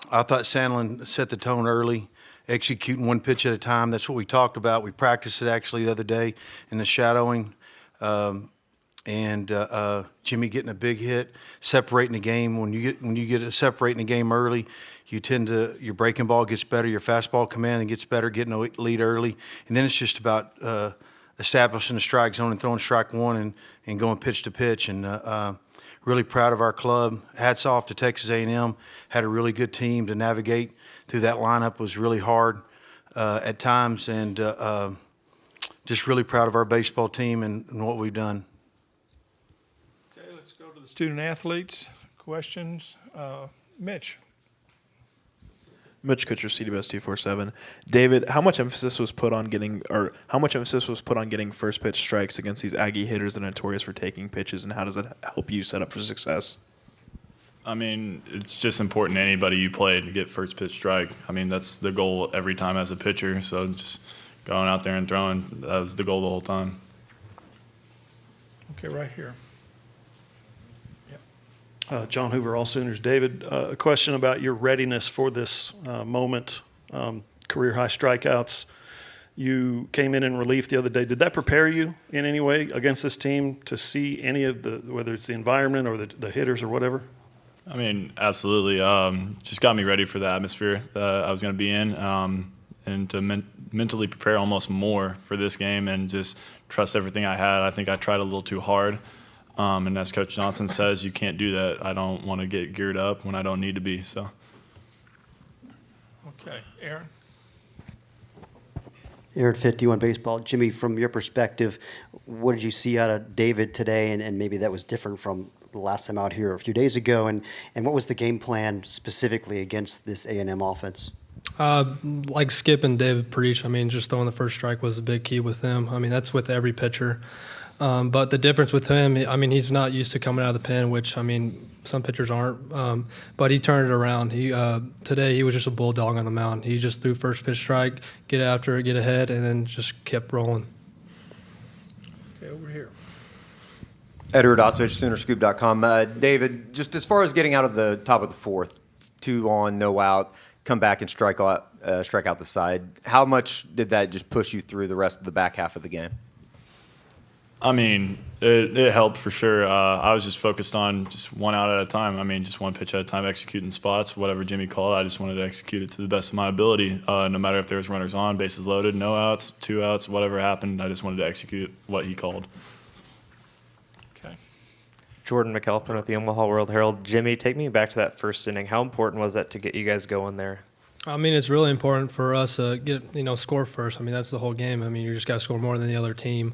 I thought Sandlin set the tone early, executing one pitch at a time. That's what we talked about. We practiced it actually the other day in the shadowing. Jimmy getting a big hit, separating the game. When you get a separating the game early, your breaking ball gets better, your fastball command gets better, getting a lead early, and then it's just about establishing the strike zone and throwing strike one and going pitch to pitch. And really proud of our club. Hats off to Texas A&M. Had a really good team to navigate through that lineup. Was really hard at times, and just really proud of our baseball team and what we've done. Okay, let's go to the student athletes. Questions? Mitch. Mitch Kutcher, CDBS 247. David, how much emphasis was put on getting first pitch strikes against these Aggie hitters that are notorious for taking pitches, and how does that help you set up for success? I mean, it's just important to anybody you play to get first pitch strike. I mean, that's the goal every time as a pitcher. So just going out there and throwing, that was the goal the whole time. Okay, right here. John Hoover, All Sooners. David, a question about your readiness for this moment, career-high strikeouts. You came in relief the other day. Did that prepare you in any way against this team to see any of whether it's the environment or the hitters or whatever? I mean, absolutely. Just got me ready for the atmosphere that I was going to be in, and to mentally prepare almost more for this game and just trust everything I had. I think I tried a little too hard. And as Coach Johnson says, you can't do that. I don't want to get geared up when I don't need to be. So. Okay, Aaron. Aaron, 51 Baseball. Jimmy, from your perspective, what did you see out of David today? And maybe that was different from the last time out here a few days ago. And what was the game plan specifically against this A&M offense? Like Skip and David preach, I mean, just throwing the first strike was a big key with him. I mean, that's with every pitcher. But the difference with him, I mean, he's not used to coming out of the pen, which, I mean, some pitchers aren't. But he turned it around. Today he was just a bulldog on the mound. He just threw first pitch strike, get after it, get ahead, and then just kept rolling. Okay, over here. Edward Osovich, Soonerscoop.com. David, just as far as getting out of the top of the fourth, 2 on, no out, come back and strike out the side, how much did that just push you through the rest of the back half of the game? I mean, it helped for sure. I was just focused on just 1 out at a time. I mean, just 1 pitch at a time, executing spots, whatever Jimmy called. I just wanted to execute it to the best of my ability, no matter if there was runners on, bases loaded, no outs, 2 outs, whatever happened. I just wanted to execute what he called. Okay. Jordan McAlpin with the Omaha World Herald. Jimmy, take me back to that first inning. How important was that to get you guys going there? I mean, it's really important for us to score first. I mean, that's the whole game. I mean, you just got to score more than the other team.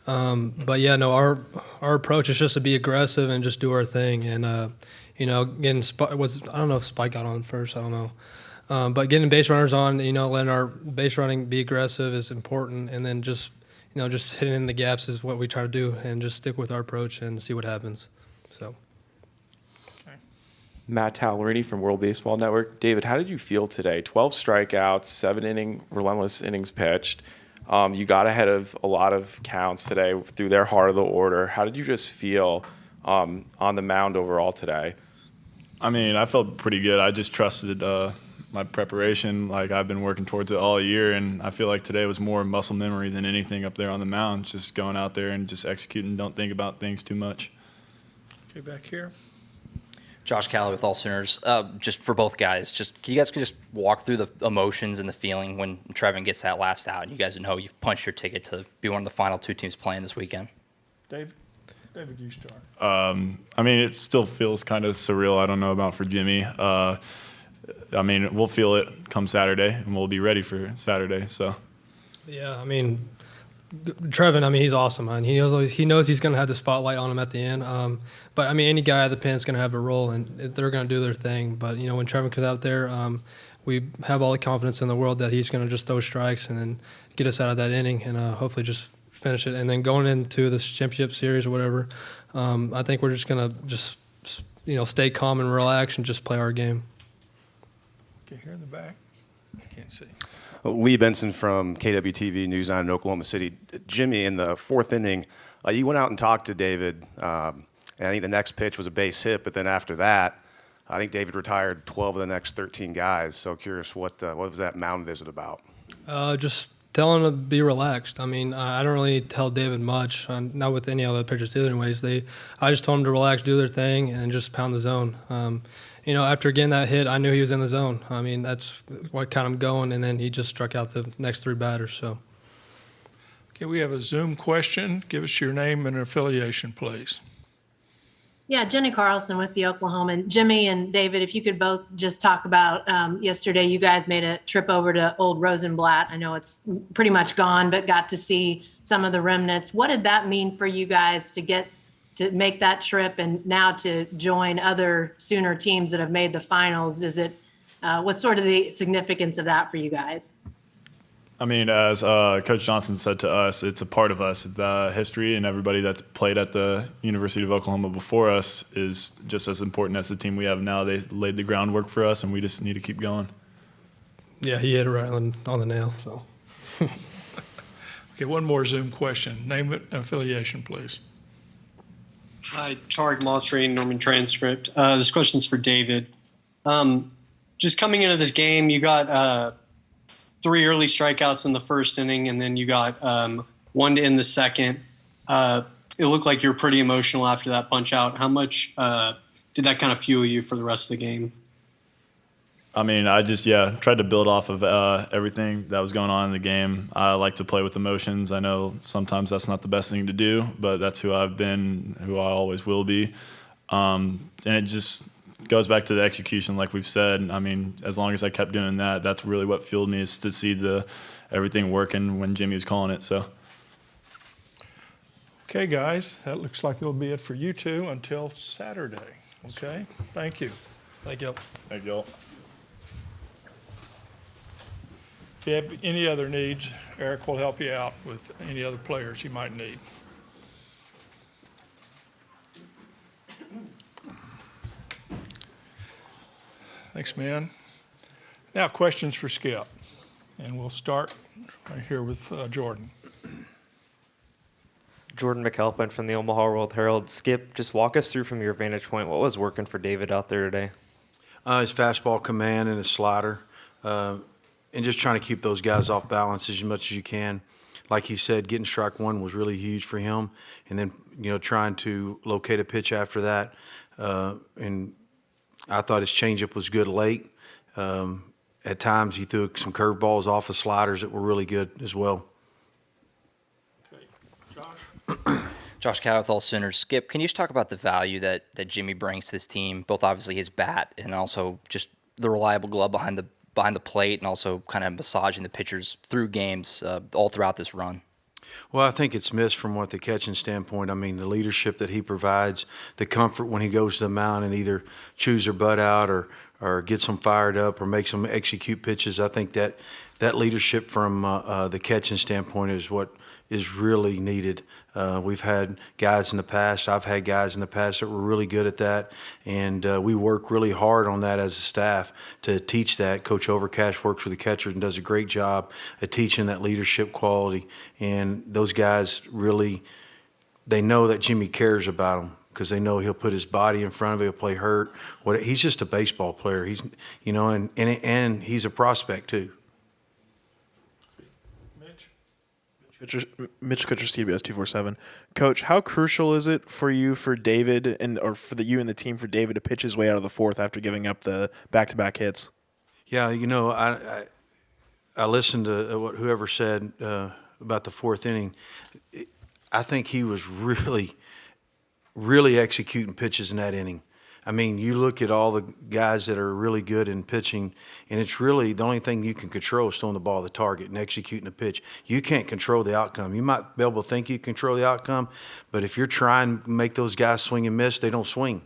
But yeah, no, our approach is just to be aggressive and just do our thing. And getting I don't know if Spike got on first. I don't know. But getting base runners on, letting our base running be aggressive is important. And then just hitting in the gaps is what we try to do, and just stick with our approach and see what happens. So. Okay. Matt Tallerini from World Baseball Network. David, how did you feel today? 12 strikeouts, 7 relentless innings pitched. You got ahead of a lot of counts today through their heart of the order. How did you just feel on the mound overall today? I mean, I felt pretty good. I just trusted my preparation. Like, I've been working towards it all year, and I feel like today was more muscle memory than anything up there on the mound, just going out there and just executing, don't think about things too much. Okay, back here. Josh Calley with All Sooners. Just for both guys, can you guys just walk through the emotions and the feeling when Trevin gets that last out? You guys know you've punched your ticket to be one of the final 2 teams playing this weekend. David, you start. I mean, it still feels kind of surreal. I don't know about for Jimmy. I mean, we'll feel it come Saturday, and we'll be ready for Saturday. So. Yeah, I mean, Trevin, I mean, he's awesome, man. He knows he's going to have the spotlight on him at the end. But I mean, any guy at the pen is going to have a role, and they're going to do their thing. But when Trevin comes out there, we have all the confidence in the world that he's going to just throw strikes and then get us out of that inning, and hopefully just finish it. And then going into this championship series or whatever, I think we're just going to stay calm and relax and just play our game. Okay, here in the back. I can't see. Lee Benson from KWTV News 9 in Oklahoma City. Jimmy, in the 4th inning, you went out and talked to David, and I think the next pitch was a base hit, but then after that, I think David retired 12 of the next 13 guys. So curious, what was that mound visit about? Just tell him to be relaxed. I mean, I don't really tell David much, not with any other pitchers either. Anyways, I just told him to relax, do their thing, and just pound the zone. After getting that hit, I knew he was in the zone. I mean, that's what got him going, and then he just struck out the next 3 batters. So. Okay, we have a Zoom question. Give us your name and affiliation, please. Yeah, Jenny Carlson with the Oklahoman. Jimmy and David, if you could both just talk about yesterday, you guys made a trip over to Old Rosenblatt. I know it's pretty much gone, but got to see some of the remnants. What did that mean for you guys to make that trip and now to join other Sooner teams that have made the finals? What's sort of the significance of that for you guys? I mean, as Coach Johnson said to us, it's a part of us. The history and everybody that's played at the University of Oklahoma before us is just as important as the team we have now. They laid the groundwork for us, and we just need to keep going. Yeah, he hit it right on the nail. So. Okay, one more Zoom question. Name and affiliation, please. Hi, Tarek Mosseri, Norman Transcript. This question's for David. Just coming into this game, you got 3 early strikeouts in the first inning, and then you got 1 to end the second. It looked like you were pretty emotional after that punch out. How much did that kind of fuel you for the rest of the game? I mean, I just, tried to build off of everything that was going on in the game. I like to play with emotions. I know sometimes that's not the best thing to do, but that's who I've been, who I always will be. And it just goes back to the execution, like we've said. I mean, as long as I kept doing that, that's really what fueled me, is to see everything working when Jimmy was calling it. So. Okay, guys, that looks like it'll be it for you two until Saturday. Okay, thank you. Thank you. Thank you all. If you have any other needs, Eric will help you out with any other players you might need. Thanks, man. Now, questions for Skip. And we'll start right here with Jordan. Jordan McAlpin from the Omaha World Herald. Skip, just walk us through from your vantage point, what was working for David out there today? His fastball command and his slider, and just trying to keep those guys off balance as much as you can. Like he said, getting strike 1 was really huge for him, and then trying to locate a pitch after that. And I thought his changeup was good late. At times, he threw some curveballs off of sliders that were really good as well. Okay, Josh. Josh Cal with All Sooners. Skip, can you just talk about the value that Jimmy brings to this team, both obviously his bat and also just the reliable glove behind the plate, and also kind of massaging the pitchers through games all throughout this run? Well, I think it's missed from what the catching standpoint. I mean, the leadership that he provides, the comfort when he goes to the mound and either chews their butt out or gets them fired up or makes them execute pitches. I think that leadership from the catching standpoint is what is really needed. We've had guys in the past, I've had guys in the past that were really good at that, and we work really hard on that as a staff to teach that. Coach Overcash works with the catchers and does a great job at teaching that leadership quality, and those guys really, they know that Jimmy cares about them because they know he'll put his body in front of it, he'll play hurt. He's just a baseball player. He's, and he's a prospect too. Mitch Kutcher, CBS 247. Coach, how crucial is it for you, for David, you and the team, for David to pitch his way out of the 4th after giving up the back-to-back hits? Yeah, I listened to what whoever said about the 4th inning. I think he was really, really executing pitches in that inning. I mean, you look at all the guys that are really good in pitching, and it's really the only thing you can control is throwing the ball at the target and executing a pitch. You can't control the outcome. You might be able to think you control the outcome, but if you're trying to make those guys swing and miss, they don't swing.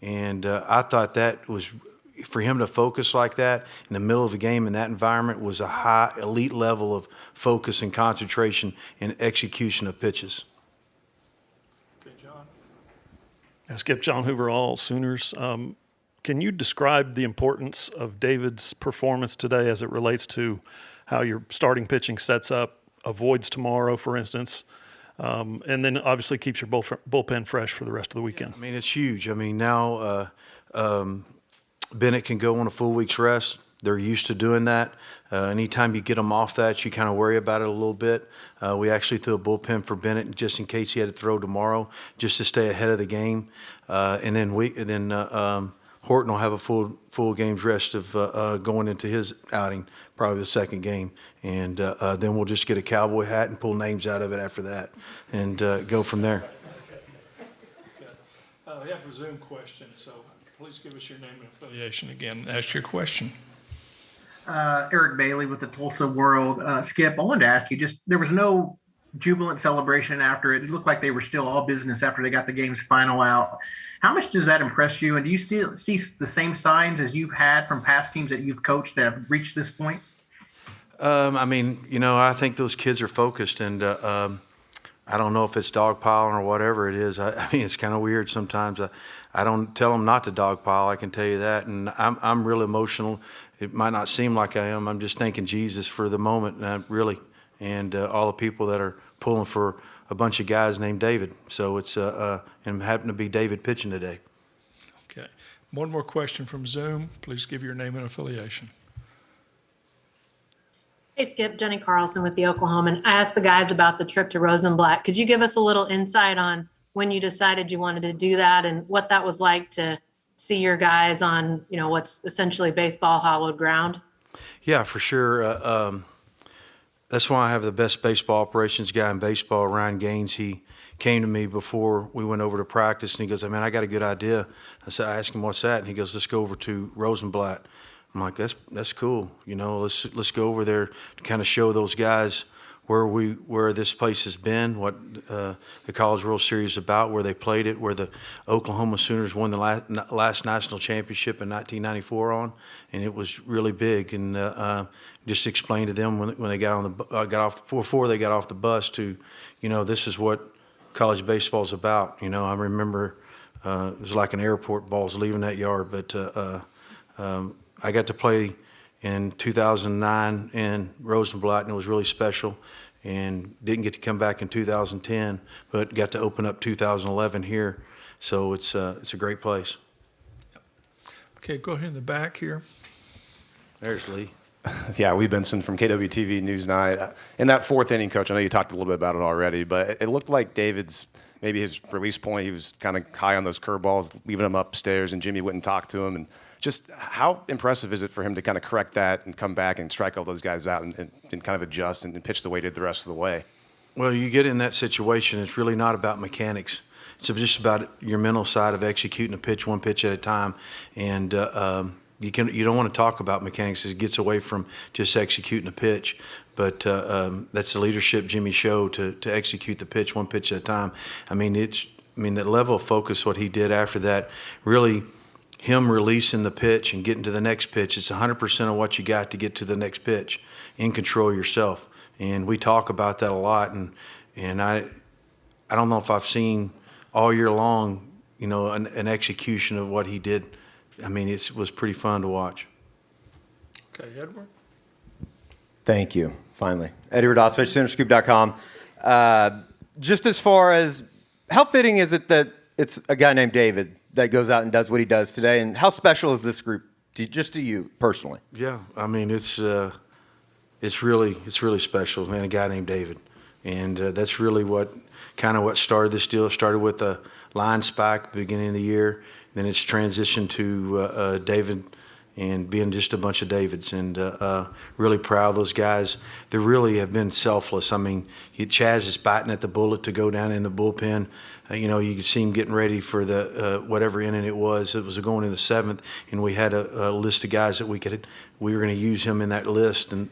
And I thought that was, for him to focus like that in the middle of the game in that environment, was a high, elite level of focus and concentration and execution of pitches. Skip, John Hoover, All Sooners. Can you describe the importance of David's performance today as it relates to how your starting pitching sets up, avoids tomorrow, for instance, and then obviously keeps your bullpen fresh for the rest of the weekend? Yeah, I mean, it's huge. I mean, now Bennett can go on a full week's rest. They're used to doing that. Anytime you get them off that, you kind of worry about it a little bit. We actually threw a bullpen for Bennett just in case he had to throw tomorrow, just to stay ahead of the game. And then Horton will have a full game's rest of going into his outing, probably the second game. And then we'll just get a cowboy hat and pull names out of it after that and go from there. We have a Zoom question, so please give us your name and affiliation again. Ask your question. Eric Bailey with the Tulsa World. Skip, I wanted to ask you, just there was no jubilant celebration after it. It looked like they were still all business after they got the game's final out. How much does that impress you? And do you still see the same signs as you've had from past teams that you've coached that have reached this point? I mean, I think those kids are focused, and I don't know if it's dogpiling or whatever it is. I mean, it's kind of weird sometimes. I don't tell them not to dogpile, I can tell you that. And I'm real emotional. It might not seem like I am. I'm just thanking Jesus for the moment, really, and all the people that are pulling for a bunch of guys named David. So it's and happened to be David pitching today. Okay. One more question from Zoom. Please give your name and affiliation. Hey, Skip, Jenny Carlson with the Oklahoman. I asked the guys about the trip to Rosenblatt. Could you give us a little insight on when you decided you wanted to do that and what that was like to see your guys on, what's essentially baseball hallowed ground? Yeah, for sure. That's why I have the best baseball operations guy in baseball, Ryan Gaines. He came to me before we went over to practice, and he goes, "Man, I got a good idea." I asked him, "What's that?" And he goes, "Let's go over to Rosenblatt." I'm like, that's cool. Let's go over there to kind of show those guys where this place has been, what the College World Series is about, where they played it, where the Oklahoma Sooners won the last national championship in 1994 on, and it was really big. And just explain to them when they before they got off the bus to, this is what college baseball is about. I remember it was like an airport, balls leaving that yard, but I got to play in 2009 in Rosenblatt, and it was really special, and didn't get to come back in 2010, but got to open up 2011 here. So it's a great place. Okay, go ahead in the back here. There's Lee. Yeah, Lee Benson from KWTV News 9. In that fourth inning, Coach, I know you talked a little bit about it already, but it looked like David's, maybe his release point, he was kind of high on those curveballs, leaving them upstairs, and Jimmy wouldn't talk to him. And just how impressive is it for him to kind of correct that and come back and strike all those guys out and kind of adjust and pitch the way he did the rest of the way? Well, you get in that situation, it's really not about mechanics. It's just about your mental side of executing a pitch, one pitch at a time. And you don't want to talk about mechanics. It gets away from just executing a pitch. But that's the leadership Jimmy showed to execute the pitch, one pitch at a time. I mean, that level of focus, what he did after that, really him releasing the pitch and getting to the next pitch. It's 100% of what you got to get to the next pitch. In control yourself. And we talk about that a lot. And I don't know if I've seen all year long, an execution of what he did. I mean, it was pretty fun to watch. Okay, Edward. Thank you. Finally, Eddie Radosevich, Soonerscoop.com. Just as far as how fitting is it that it's a guy named David that goes out and does what he does today, and how special is this group just to you personally? Yeah, I mean it's really special, man. A guy named David, and that's really what started this deal. It started with a line spike at the beginning of the year, then it's transitioned to David and being just a bunch of Davids, and really proud of those guys. They really have been selfless. I mean, Chaz is biting at the bullet to go down in the bullpen. You could see him getting ready for the whatever inning it was. It was going in the seventh, and we had a list of guys that we were going to use him in that list. And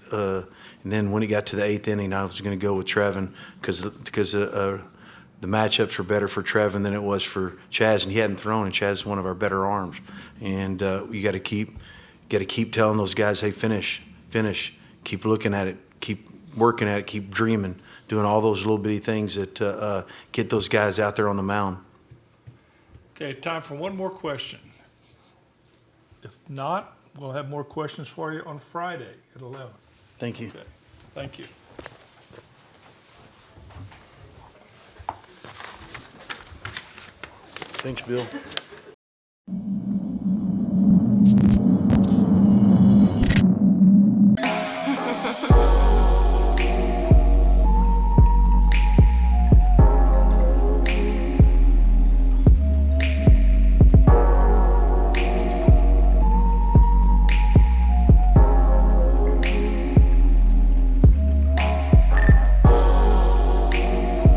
then when he got to the eighth inning, I was going to go with Trevin because the matchups were better for Trevin than it was for Chaz, and he hadn't thrown, and Chaz is one of our better arms. And you got to keep telling those guys, hey, finish, keep looking at it, keep working at it, keep dreaming, doing all those little bitty things that get those guys out there on the mound. Okay, time for one more question. If not, we'll have more questions for you on Friday at 11. Thank you. Okay, thank you. Thanks, Bill.